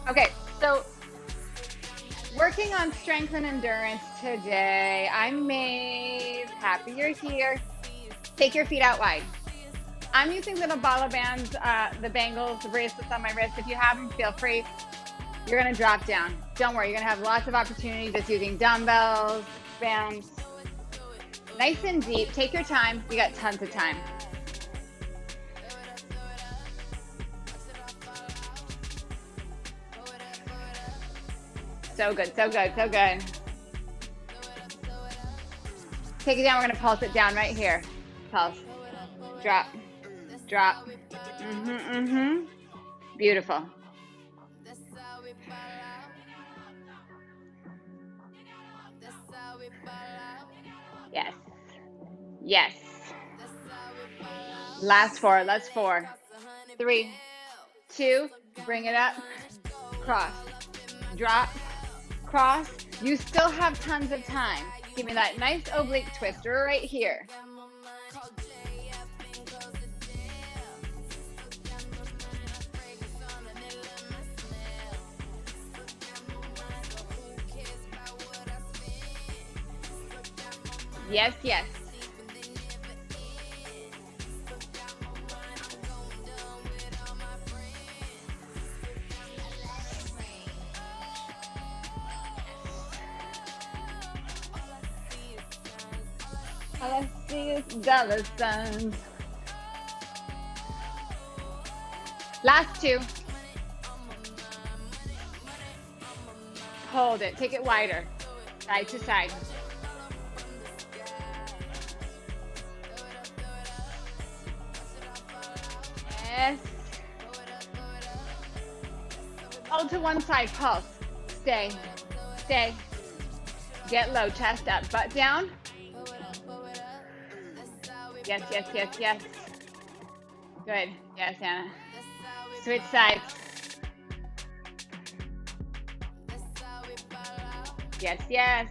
Okay, so working on strength and endurance today. I'm Maeve. Happy you're here. Take your feet out wide. I'm using little bala bands, the bangles, the bracelets on my wrist. If you have them, feel free. You're gonna drop down. Don't worry, you're gonna have lots of opportunity just using dumbbells, bands. Nice and deep. Take your time. You got tons of time. So good, so good, so good. Take it down. We're gonna pulse it down right here. Pulse. Drop. Drop. Beautiful. Yes. Yes. Last four. Let's 4, 3, 2. Bring it up. Cross. Drop. Cross. You still have tons of time. Give me that nice oblique twist right here. Yes, yes. All I see is dollar signs. Last 2. Hold it. Take it wider. Side to side. Yes. All to one side. Pulse. Stay. Stay. Get low. Chest up. Butt down. Yes, yes, yes, yes. Good. Yes, Anna. Switch sides. Yes, yes.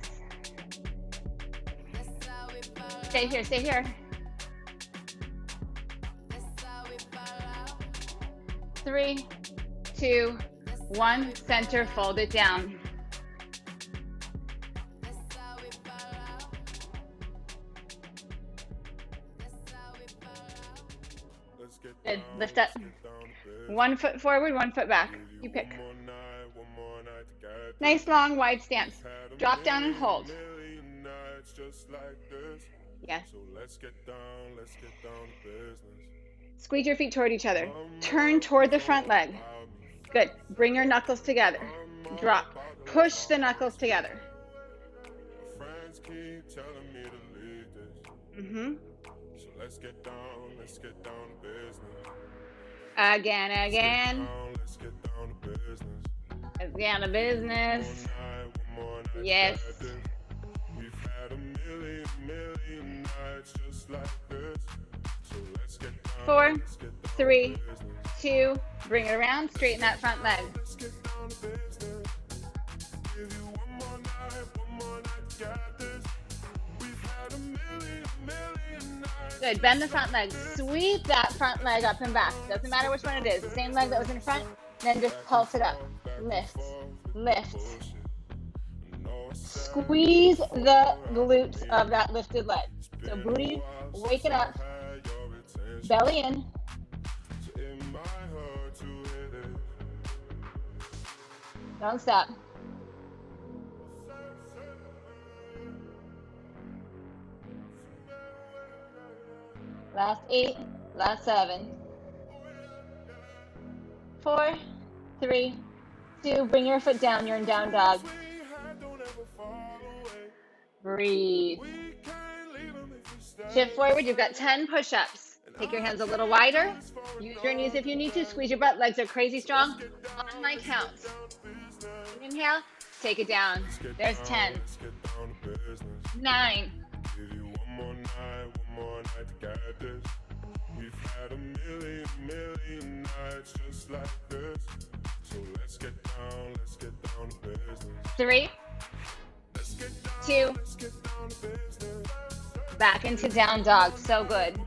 Stay here, stay here. 3, 2, 1. Center, fold it down. Good. Lift up. 1 foot forward, 1 foot back. You pick. Nice long wide stance. Drop down and hold. Yes. Squeeze your feet toward each other. Turn toward the front leg. Good. Bring your knuckles together. Drop. Push the knuckles together. Let's get down to business. Again. Let's get down to business. Let's get down to business. Yes. We've had a million nights just like this. So let's get down. 4, 3, 2. Bring it around. Straighten that front leg. Let's get down to business. Give you one more night, got this. We've had a million nights. Good. Bend the front leg. Sweep that front leg up and back. Doesn't matter which one it is. The same leg that was in front. Then just pulse it up. Lift. Lift. Squeeze the glutes of that lifted leg. So booty, wake it up. Belly in. Don't stop. Last 8, last 7. 4, 3, 2. Bring your foot down. You're in down dog. Breathe. Shift forward. You've got 10 push-ups. Take your hands a little wider. Use your knees if you need to. Squeeze your butt. Legs are crazy strong. On my count. Inhale. Take it down. There's 10. 9. We've had a million nights just like this. So let's get down to business. 3, 2. Back into down dog. So good.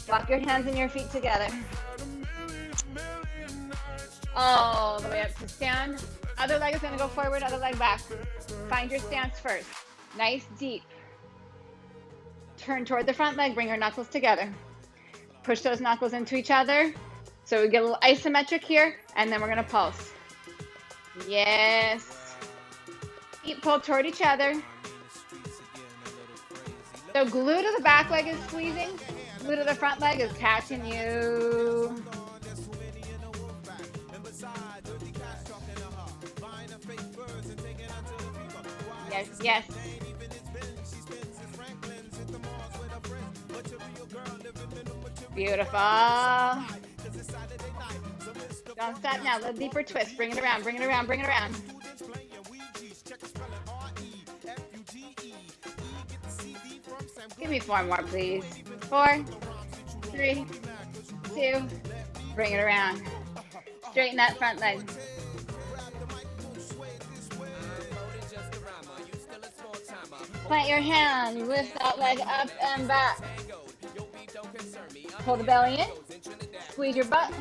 Walk your hands and your feet together. all the way up to stand. Other leg is gonna go forward, other leg back. Find your stance first. Nice, deep. Turn toward the front leg, bring your knuckles together. Push those knuckles into each other. So we get a little isometric here, and then we're gonna pulse. Yes. Feet pull toward each other. So glute to the back leg is squeezing. Glute to the front leg is catching you. Yes, yes. Beautiful. Don't stop now. A little deeper twist. Bring it around, bring it around, bring it around. Give me 4 more, please. 4, 3, 2. Bring it around. Straighten that front leg. Plant your hand. Lift that leg up and back. Pull the belly in. Squeeze your butt.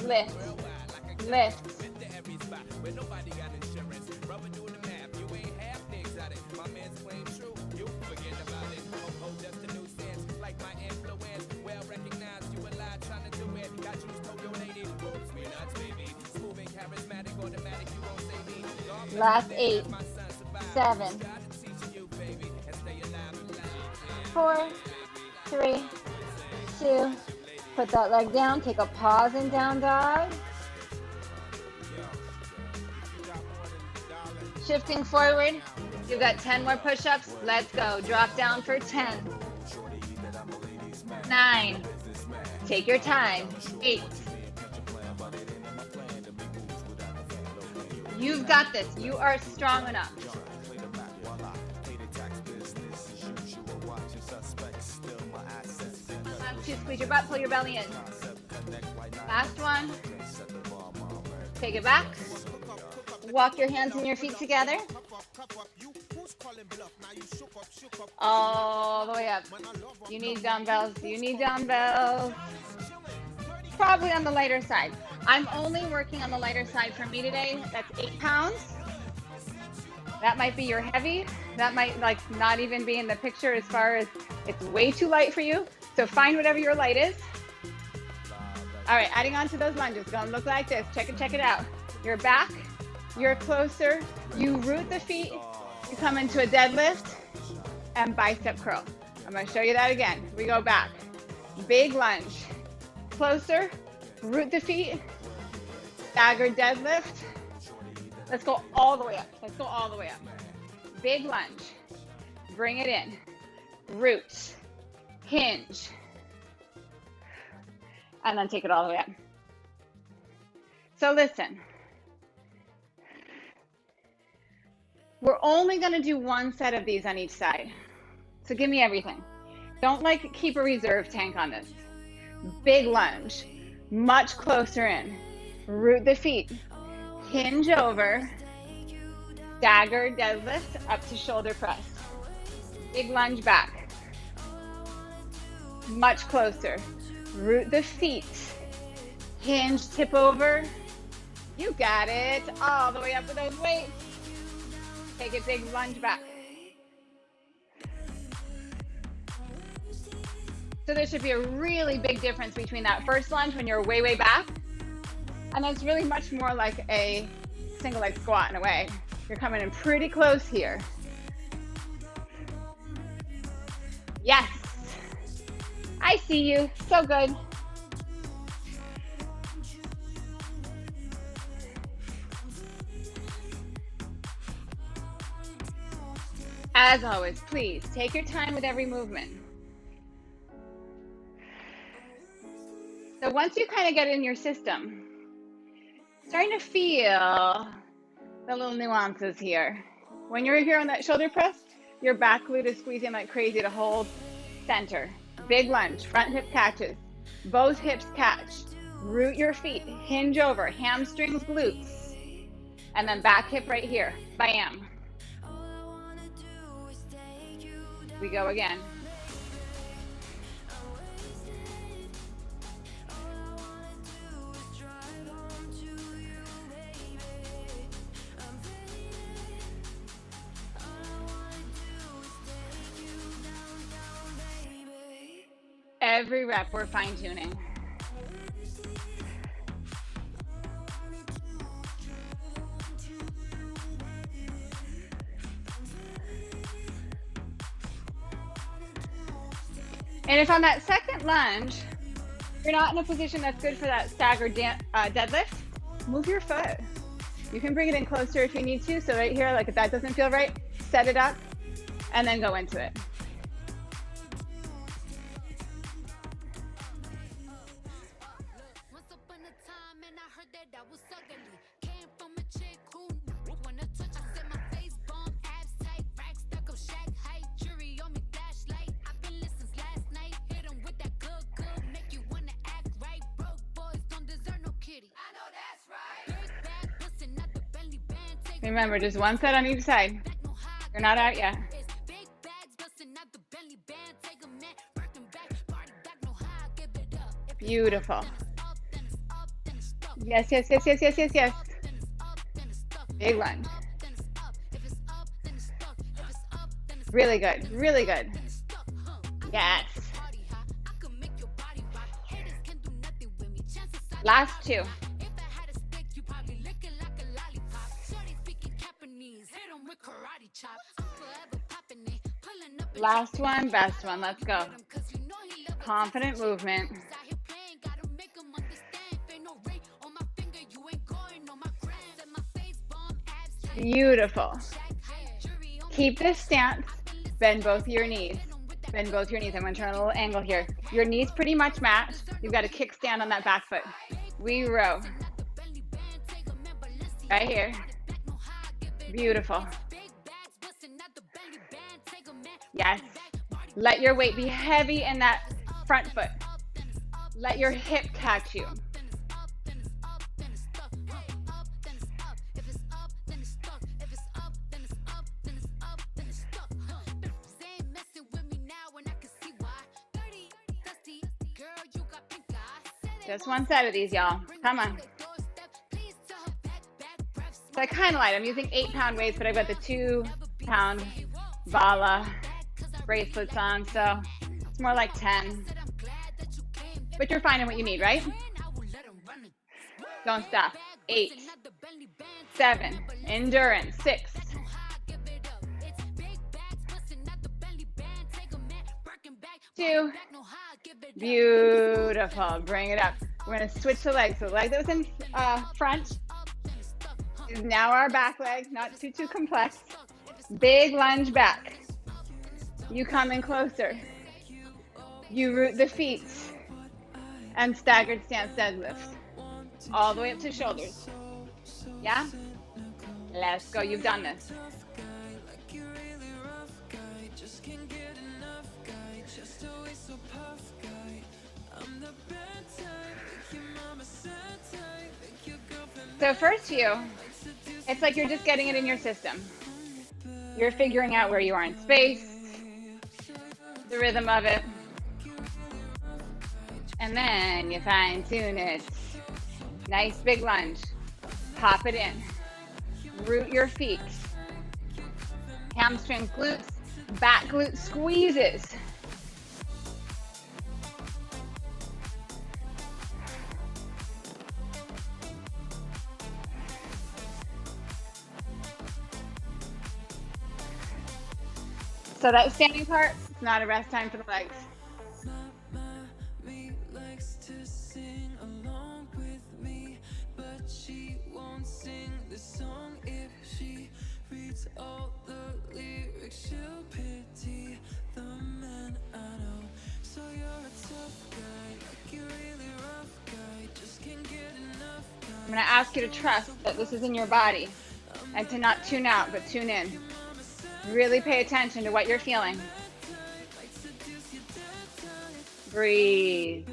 Lift. Lift. Last 8, 7, 4, 3, 2. Put that leg down. Take a pause in down dog. Shifting forward. You've got 10 more push-ups. Let's go. Drop down for 10. 9. Take your time. 8. You've got this. You are strong enough. Last 2, squeeze your butt, pull your belly in. Last 1. Take it back. Walk your hands and your feet together. All the way up. You need dumbbells. You need dumbbells. Probably on the lighter side. I'm only working on the lighter side for me today. That's 8 pounds. That might be your heavy. That might not even be in the picture as far as it's way too light for you. So find whatever your light is. All right, adding on to those lunges. Gonna look like this. Check it out. You're back. You're closer. You root the feet. You come into a deadlift and bicep curl. I'm gonna show you that again. We go back. Big lunge. Closer. Root the feet. Stagger deadlift. Let's go all the way up. Let's go all the way up. Big lunge. Bring it in. Root. Hinge. And then take it all the way up. So listen. We're only going to do 1 set of these on each side. So give me everything. Don't keep a reserve tank on this. Big lunge. Much closer in. Root the feet. Hinge over. Stagger deadlift up to shoulder press. Big lunge back. Much closer. Root the feet. Hinge, tip over. You got it. All the way up with those weights. Take a big lunge back. So there should be a really big difference between that first lunge when you're way, way back. And it's really much more like a single leg squat in a way. You're coming in pretty close here. Yes. I see you. So good. As always, please take your time with every movement. So once you kind of get in your system, starting to feel the little nuances here. When you're here on that shoulder press, your back glute is squeezing like crazy to hold center. Big lunge, front hip catches, both hips catch. Root your feet, hinge over, hamstrings, glutes, and then back hip right here. Bam. We go again. Every rep, we're fine tuning. And if on that second lunge, you're not in a position that's good for that staggered deadlift, move your foot. You can bring it in closer if you need to. So right here, like if that doesn't feel right, set it up and then go into it. Remember, just one set on each side. You're not out yet. Beautiful. Yes, yes, yes, yes, yes, yes, yes. Big lunge. Really good, really good. Yes. Last two. Last one, best one. Let's go. Confident movement. Beautiful. Keep this stance. Bend both your knees. Bend both your knees. I'm going to turn a little angle here. Your knees pretty much match. You've got a kickstand on that back foot. We row. Right here. Beautiful. Yes. Let your weight be heavy in that front foot. Let your hip catch you. Just one set of these, y'all. Come on. So I kind of lied. I'm using 8-pound weights, but I've got the 2-pound Bala bracelets on, so it's more like 10. But you're finding what you need, right? Don't stop. 8, 7, endurance. 6. Two. Beautiful. Bring it up. We're going to switch the legs. So the leg that was in front is now our back leg. Not too complex. Big lunge back. You come in closer. You root the feet. And staggered stance deadlift. All the way up to shoulders. Yeah? Let's go. You've done this. So first few, it's like you're just getting it in your system. You're figuring out where you are in space, the rhythm of it, and then you fine tune it. Nice big lunge. Pop it in. Root your feet. Hamstring glutes, back glute squeezes. So that standing part, it's not a rest time for the legs. I'm going to ask you to trust that this is in your body and to not tune out, but tune in. Really pay attention to what you're feeling. Breathe.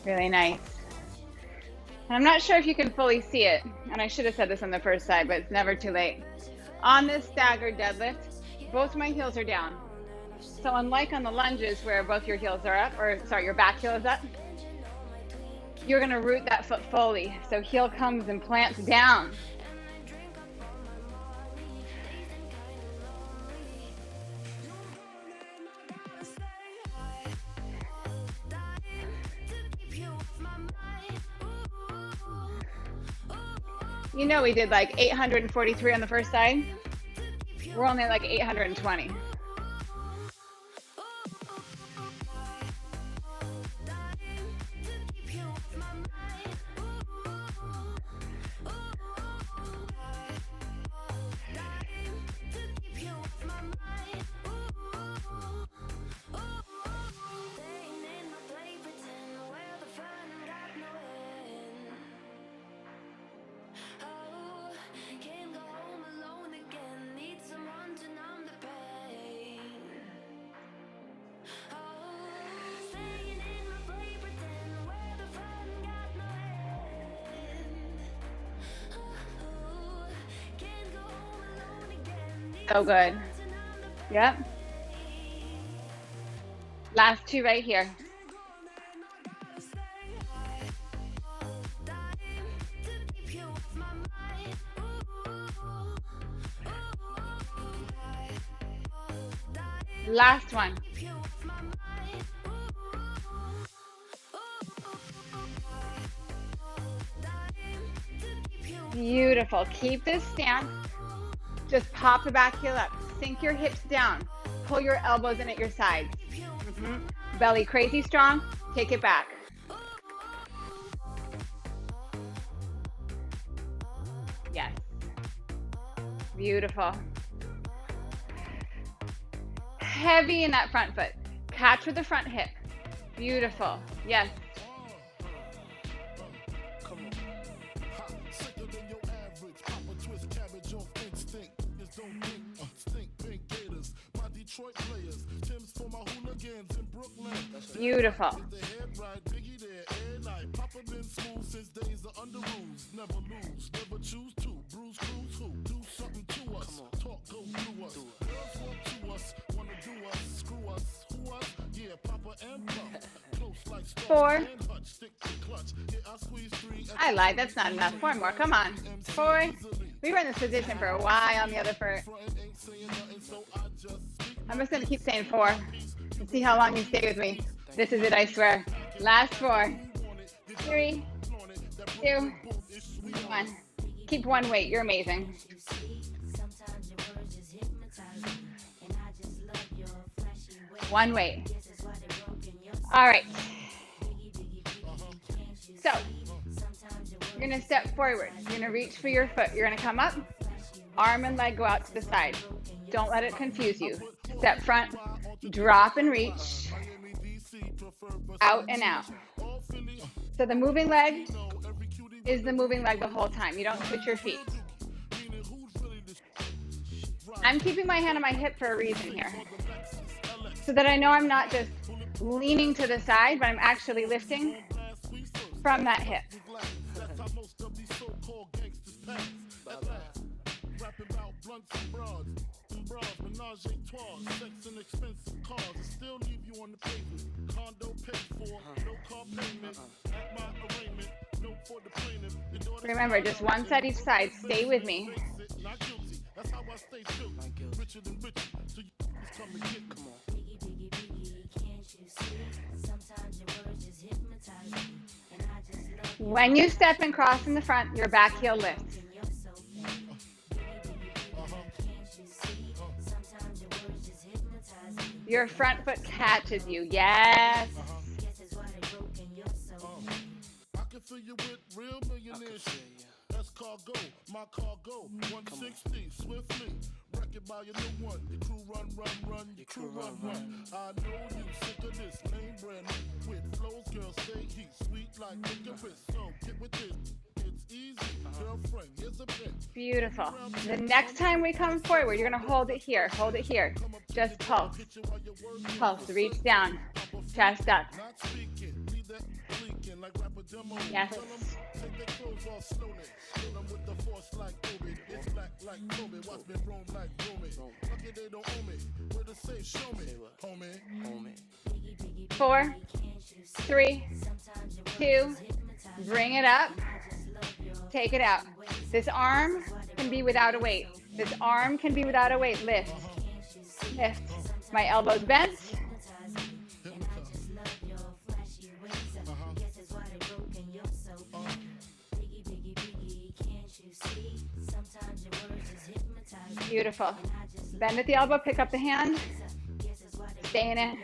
Really nice. And I'm not sure if you can fully see it, and I should have said this on the first side, but it's never too late. On this staggered deadlift, both my heels are down. So unlike on the lunges where both your heels are up, or sorry, your back heel is up, you're gonna root that foot fully. So heel comes and plants down. You know, we did like 843 on the first side. We're only at like 820. So good. Yep. Last two right here. Last one. Beautiful. Keep this stance. Just pop the back heel up. Sink your hips down. Pull your elbows in at your sides. Belly crazy strong. Take it back. Yes. Beautiful. Heavy in that front foot. Catch with the front hip. Beautiful. Yes. Beautiful. Four. I lied. That's not enough. Four more. Come on. Four. We were in this position for a while on the other foot. I'm just going to keep saying four and see how long you stay with me. This is it, I swear. Last four. 3, 2, 1. Keep one weight. You're amazing. One weight. All right. So, you're going to step forward. You're going to reach for your foot. You're going to come up. Arm and leg go out to the side. Don't let it confuse you. Step front, drop and reach, out and out. So the moving leg is the moving leg the whole time. You don't switch your feet. I'm keeping my hand on my hip for a reason here. So that I know I'm not just leaning to the side, but I'm actually lifting from that hip. Remember, just one side each side. Stay with me. When you step and cross in the front, your back heel lifts. Your front foot catches you. Yes. I can fill you with real millionaires. That's cargo, my cargo. 160, swiftly. Wreck it by your new one. Your crew run, your crew run. I know you sick of this name brand with flows, girl, say he's sweet like licorice. So get with this. It's easy, girlfriend. Here's a bit. Beautiful. The next time we come forward, you're gonna hold it here. Hold it here. Just pulse. Pulse. Reach down. Chest up. Yes. Four, three, two, bring it up, take it out. This arm can be without a weight. This arm can be without a weight. Lift, lift. My elbows bent. Beautiful. Bend at the elbow, pick up the hand. Stay in it.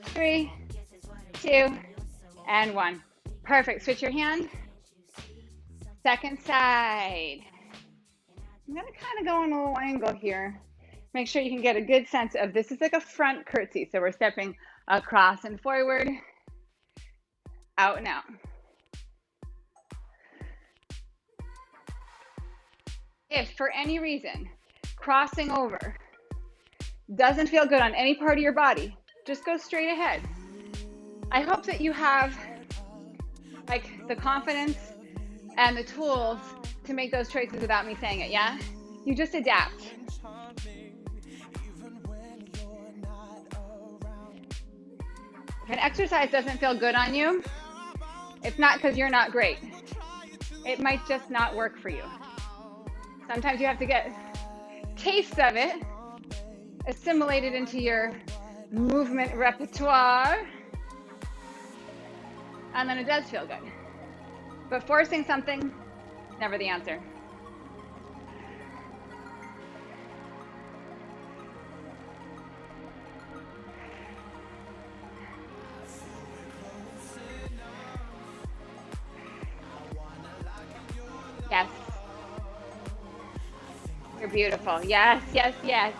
Three, two, and one. Perfect. Switch your hand. Second side. I'm going to kind of go on a little angle here. Make sure you can get a good sense of this is like a front curtsy. So we're stepping across and forward, out and out. If for any reason crossing over doesn't feel good on any part of your body, just go straight ahead. I hope that you have like the confidence and the tools to make those choices without me saying it, yeah? You just adapt. If an exercise doesn't feel good on you, it's not because you're not great. It might just not work for you. Sometimes you have to get taste of it, assimilate it into your movement repertoire, and then it does feel good. But forcing something, never the answer. Yes. You're beautiful. Yes, yes, yes.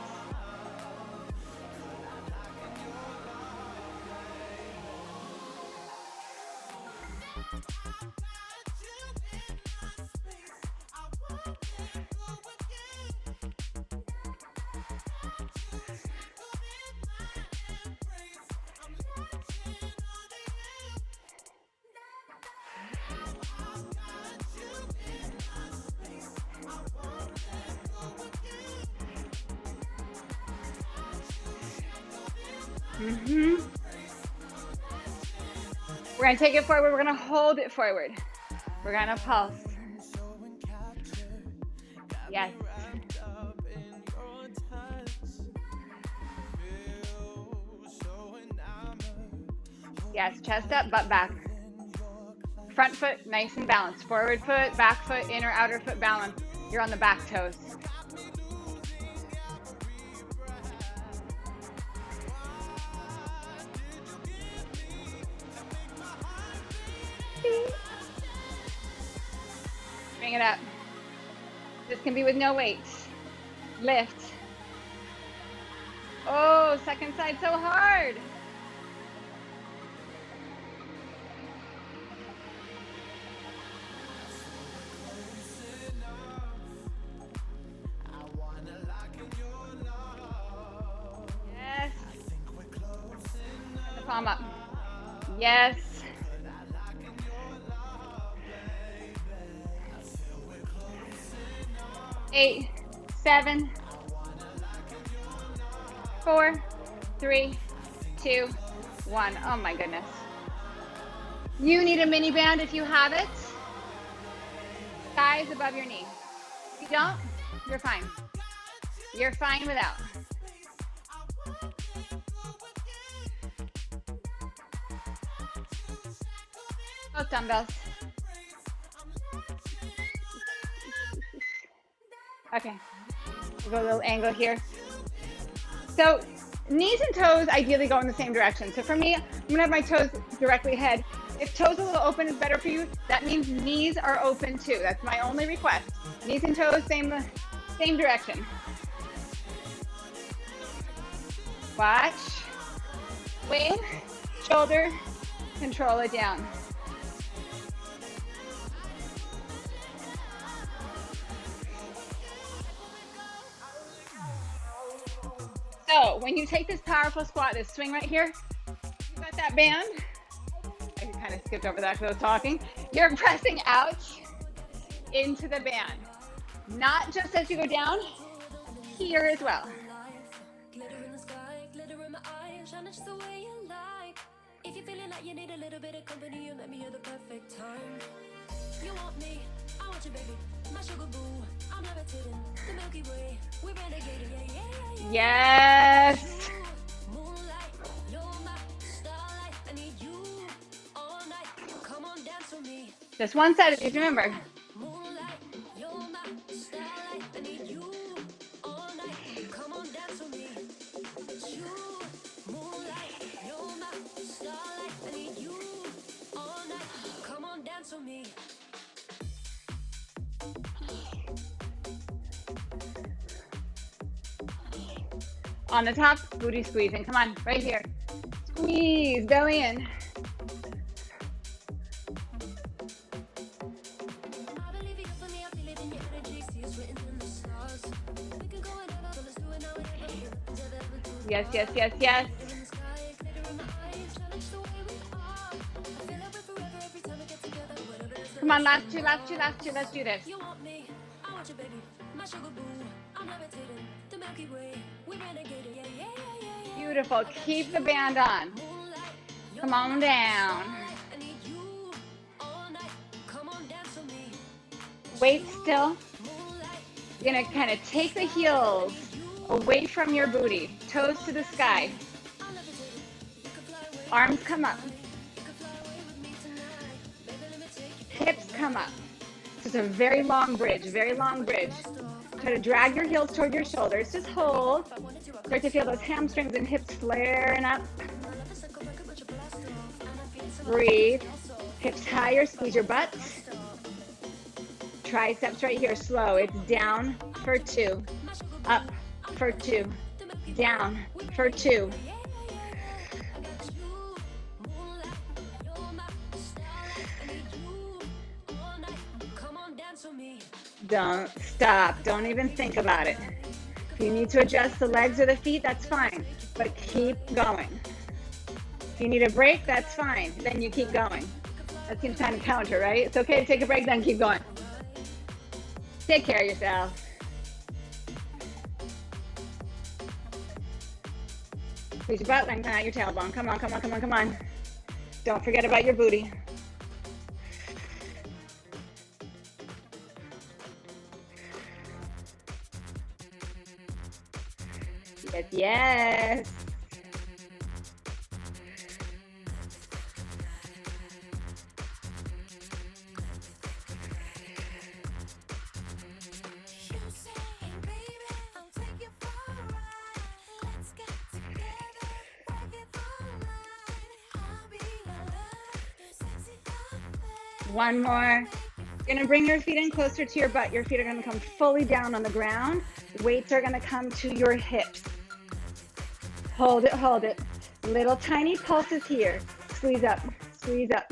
We're going to take it forward. We're going to hold it forward. We're going to pulse. Yes. Yes, chest up, butt back. Front foot nice and balanced. Forward foot, back foot, inner, outer foot balance. You're on the back toes. Bring it up. This can be with no weight. Lift. Oh, second side so hard. Yes. Turn the palm up. Yes. 8, 7, 4, 3, 2, 1. Oh my goodness. You need a mini band if you have it. Thighs above your knee. If you don't, you're fine. You're fine without. Both dumbbells. Okay, we'll go a little angle here. So knees and toes ideally go in the same direction. So for me, I'm gonna have my toes directly ahead. If toes a little open is better for you, that means knees are open too. That's my only request. Knees and toes, same direction. Watch, wave, shoulder, control it down. So when you take this powerful squat, this swing right here, you got that band. I kind of skipped over that because I was talking. You're pressing out into the band. Not just as you go down, here as well. If you're feeling like you need a little bit of company, you met me at the perfect time. You want me, I want you, baby. My sugar boo, I'm levitating. The Milky Way, we're renegading. Yeah. Yes. Moonlight, you're my starlight. I need you all night. Come on, dance with me. Just one side of these, remember. Moonlight, you're my starlight. I need you all night. Come on, dance with me. Moonlight, you're my starlight. I need you all night. Come on, dance with me. On the top, booty squeezing. Come on, right here. Squeeze, belly in. Yes, yes, yes, yes. Come on, last two, last two, last two. Let's do this. Beautiful. Keep the band on. Come on down. Wait still. You're going to kind of take the heels away from your booty. Toes to the sky. Arms come up. Hips come up. This is a very long bridge, very long bridge. Try to drag your heels toward your shoulders. Just hold. Start to feel those hamstrings and hips flaring up. Breathe. Hips higher, squeeze your butt. Triceps right here, slow. It's down for 2. Up for 2. Down for 2. Don't stop. Don't even think about it. If you need to adjust the legs or the feet, that's fine. But keep going. If you need a break, that's fine. Then you keep going. That seems kind of counter, right? It's okay to take a break, then keep going. Take care of yourself. Squeeze your butt, lengthen out your tailbone. Come on, come on, come on, come on. Don't forget about your booty. Yes, yes. One more. You're gonna bring your feet in closer to your butt. Your feet are gonna come fully down on the ground. Weights are gonna come to your hips. Hold it, hold it. Little tiny pulses here. Squeeze up, squeeze up.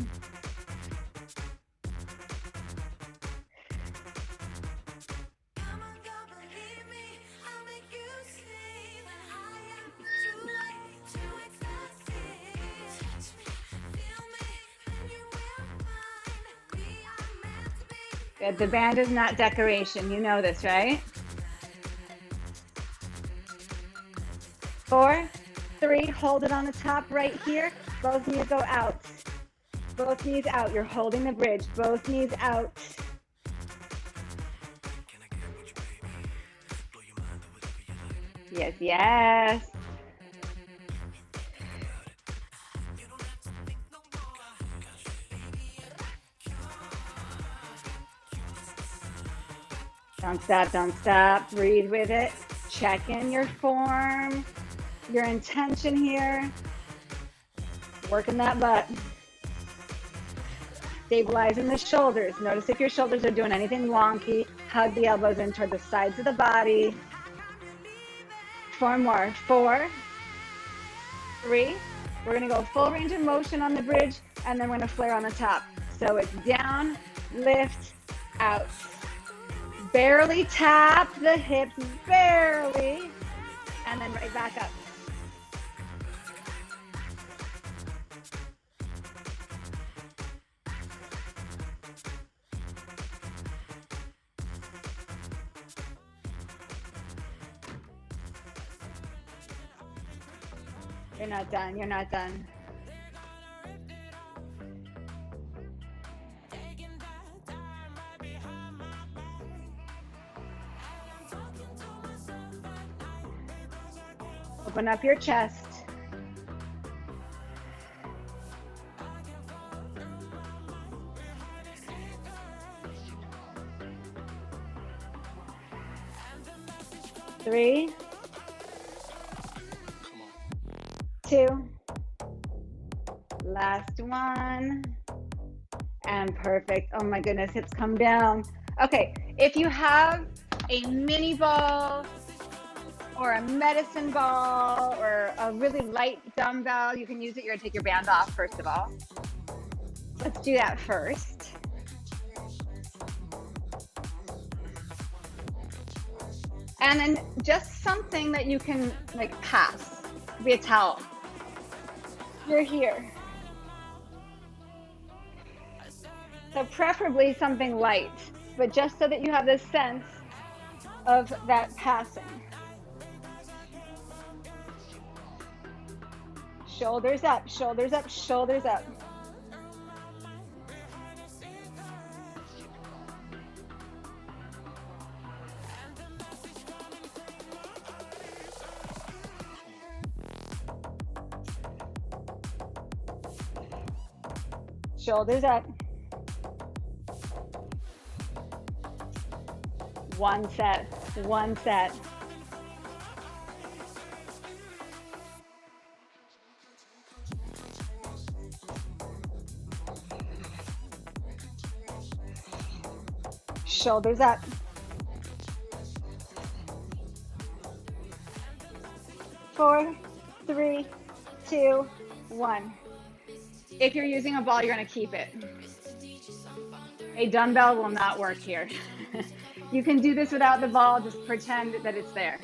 Good. The band is not decoration. You know this, right? 4, 3, hold it on the top right here. Both knees go out. Both knees out. You're holding the bridge. Both knees out. Yes, yes. Don't stop, don't stop. Breathe with it. Check in your form, your intention here. Working that butt. Stabilizing the shoulders. Notice if your shoulders are doing anything wonky. Hug the elbows in toward the sides of the body. 4 more. 4, 3. We're going to go full range of motion on the bridge, and then we're going to flare on the top. So it's down, lift, out. Barely tap the hips, barely. and then right back up. You're not done. You're not done. Open up your chest. Three, 2, last one, and perfect. Oh my goodness, hips come down. Okay, if you have a mini ball or a medicine ball or a really light dumbbell, you can use it. You're gonna take your band off first of all. Let's do that first. And then just something that you can like pass, be a towel. You're here. So preferably something light, but just so that you have this sense of that passing. Shoulders up, shoulders up, shoulders up. Shoulders up. One set, one set. Shoulders up. Four, three, two, one. If you're using a ball, you're going to keep it. A dumbbell will not work here. You can do this without the ball, just pretend that it's there.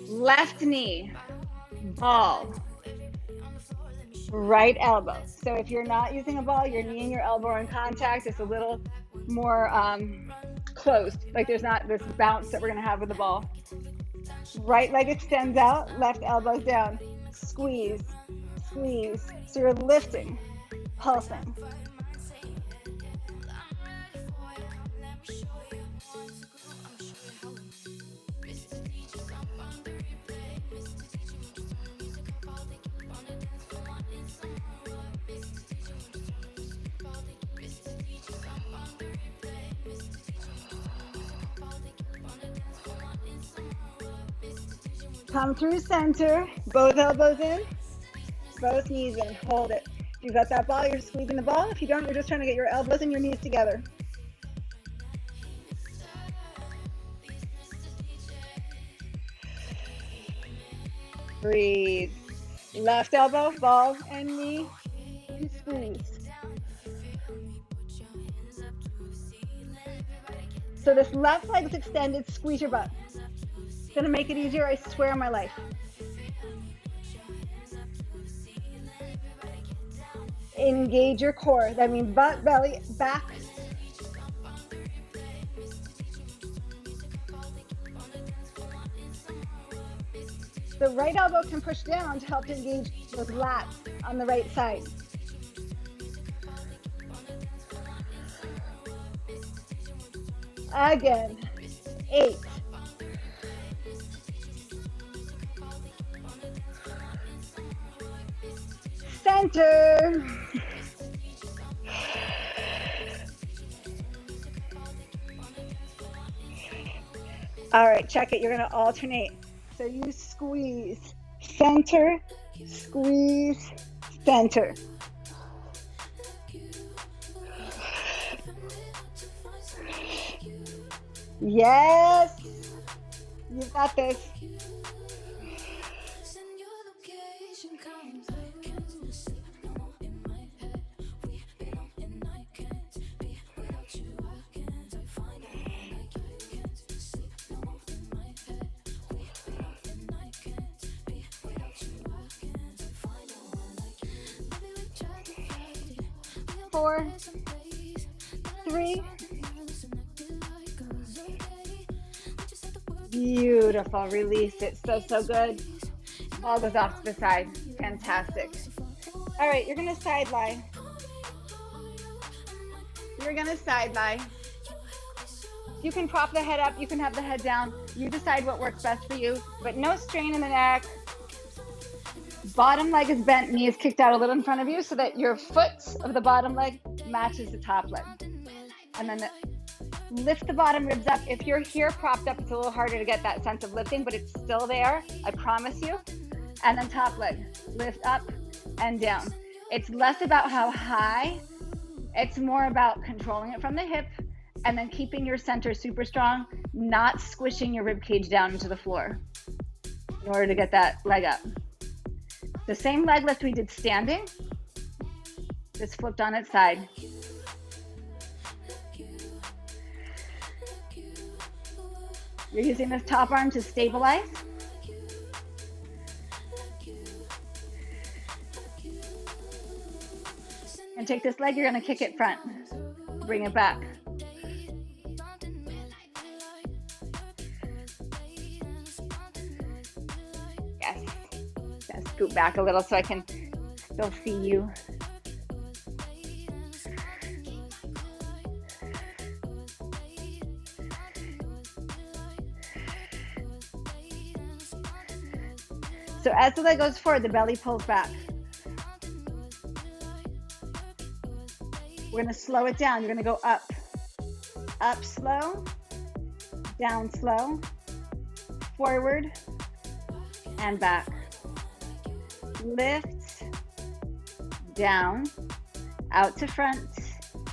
Left knee, ball, right elbow. So if you're not using a ball, your knee and your elbow are in contact. It's a little more closed, like there's not this bounce that we're going to have with the ball. Right leg extends out, left elbow down. Squeeze, squeeze. So you're lifting, pulsing. Come through center, both elbows in, both knees in, hold it. If you've got that ball, you're squeezing the ball. If you don't, you're just trying to get your elbows and your knees together. Breathe. Left elbow, ball and knee, and squeeze. So this left leg is extended, squeeze your butt. It's gonna make it easier, I swear on my life. Engage your core. That means butt, belly, back. The right elbow can push down to help to engage those lats on the right side. Again, 8. Center. All right, check it. You're going to alternate. So you squeeze, center, squeeze, center. Yes, you got this. 4, 3. Beautiful. Release it. So, so good. All goes off to the side. Fantastic. All right, you're going to side lie. You're going to side lie. You can prop the head up. You can have the head down. You decide what works best for you, but no strain in the neck. Bottom leg is bent, knee is kicked out a little in front of you so that your foot of the bottom leg matches the top leg. And then lift the bottom ribs up. If you're here propped up, it's a little harder to get that sense of lifting, but it's still there, I promise you. And then top leg, lift up and down. It's less about how high, it's more about controlling it from the hip and then keeping your center super strong, not squishing your rib cage down into the floor in order to get that leg up. The same leg lift we did standing, just flipped on its side. You're using this top arm to stabilize. And take this leg, you're gonna kick it front. Bring it back. Yes. Gonna scoot back a little so I can still see you. So as the leg goes forward, the belly pulls back. We're gonna slow it down. You're gonna go up. Up slow, down slow, forward, and back. Lift, down, out to front,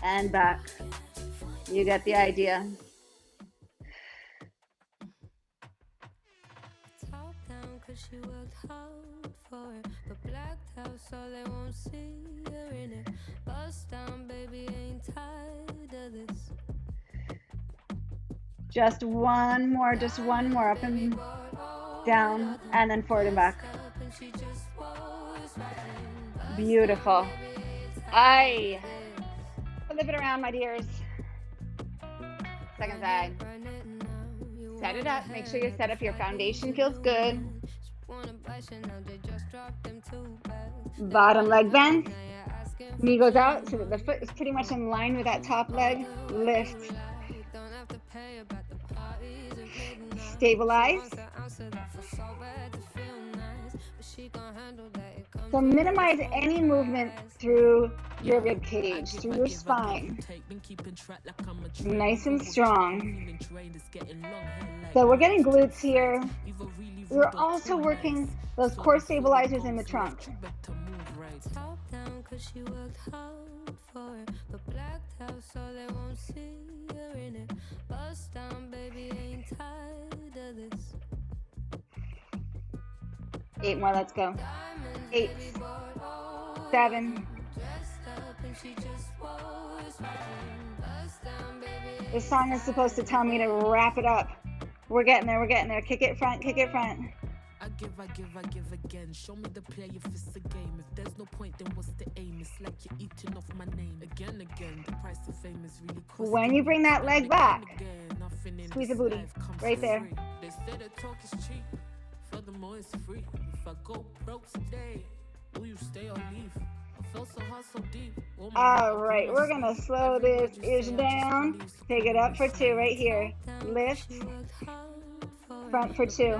and back. You get the idea. She worked hard for it, but blacked out so they won't see her in it. Bust down, baby, ain't tired of this. Just one more, up and down, and then forward and back. Beautiful. Aye. Flip it around, my dears. Second side. Set it up. Make sure you set up. Your foundation feels good. Bottom leg bend. Knee goes out so that the foot is pretty much in line with that top leg. Lift. Stabilize. So minimize any movement through your rib cage, through your spine. Nice and strong. So we're getting glutes here. We're also working those core stabilizers in the trunk. She worked hard for it, but blacked out so they won't see her in it. Bust down, baby, ain't tired of this. 8 more, let's go. 8, 7. This song is supposed to tell me to wrap it up. We're getting there, Kick it front, kick it front. I give again. Show me the player if it's a game. If there's no point, then what's the aim? It's like you're eating off my name. Again. The price of fame is really costly. When you bring that leg back, squeeze the booty. Right there. They say the talk is cheap. Furthermore, it's free. If I go broke today, will you stay or leave? I felt so hard, so deep. All right, we're gonna slow this ish down. Take it up for 2 right here. Lift. Front for 2.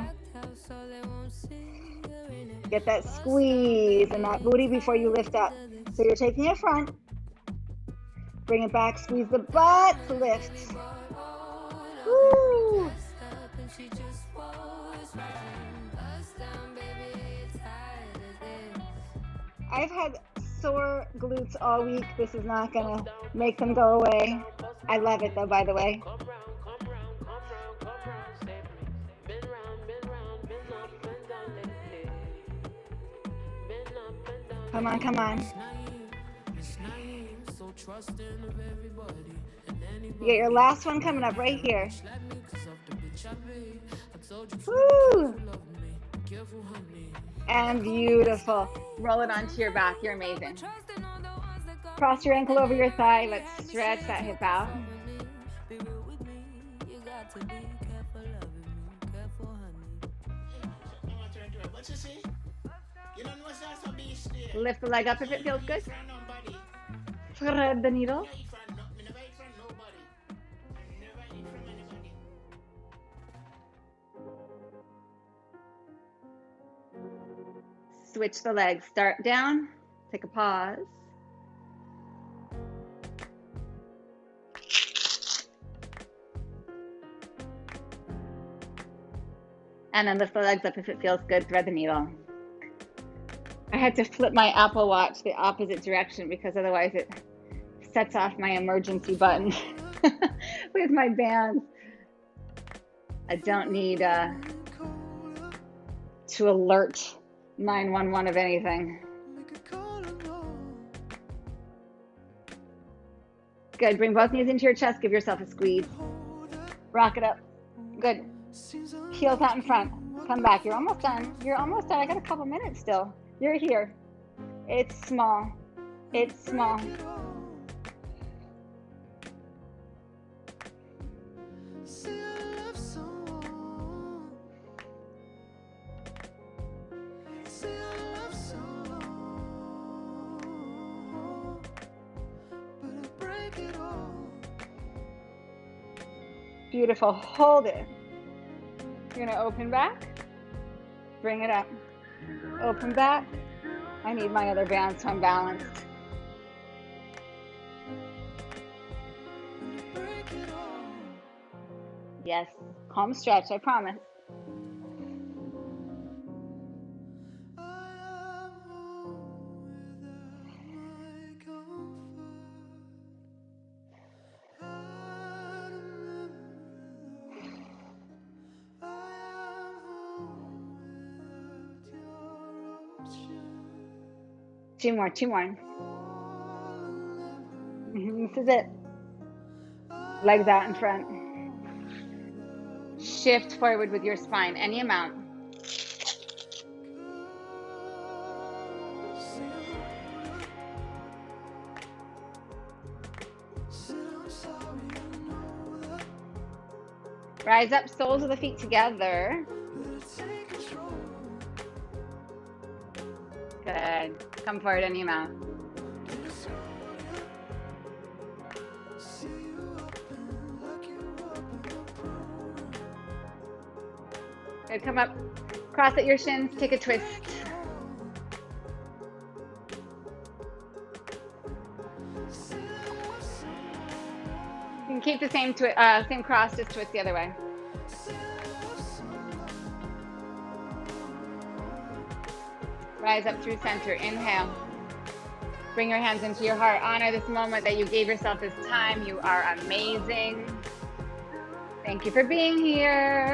Get that squeeze and that booty before you lift up. So you're taking it front. Bring it back, squeeze the butt, lift. Woo! I've had sore glutes all week. This is not gonna make them go away. I love it though, by the way. Come on. You get your last one coming up right here. Woo! And beautiful. Roll it onto your back. You're amazing. Cross your ankle over your thigh. Let's stretch that hip out. Lift the leg up if it feels good. Thread the needle. Switch the legs. Start down. Take a pause. And then lift the legs up if it feels good. Thread the needle. I had to flip my Apple Watch the opposite direction because otherwise it sets off my emergency button with my bands. I don't need to alert 911 of anything. Good. Bring both knees into your chest. Give yourself a squeeze. Rock it up. Good. Heels out in front. Come back. You're almost done. You're almost done. I got a couple minutes still. You're here. It's small. It's small. Beautiful. Hold it. You're going to open back. Bring it up. Open back. I need my other band so I'm balanced. Yes. Calm stretch, I promise. Two more. This is it. Legs out in front. Shift forward with your spine, any amount. Rise up, soles of the feet together. Good. Come forward any amount. Good. Come up. Cross at your shins. Take a twist. You can keep the same cross, just twist the other way. Rise up through center. Inhale. Bring your hands into your heart. Honor this moment that you gave yourself this time. You are amazing. Thank you for being here.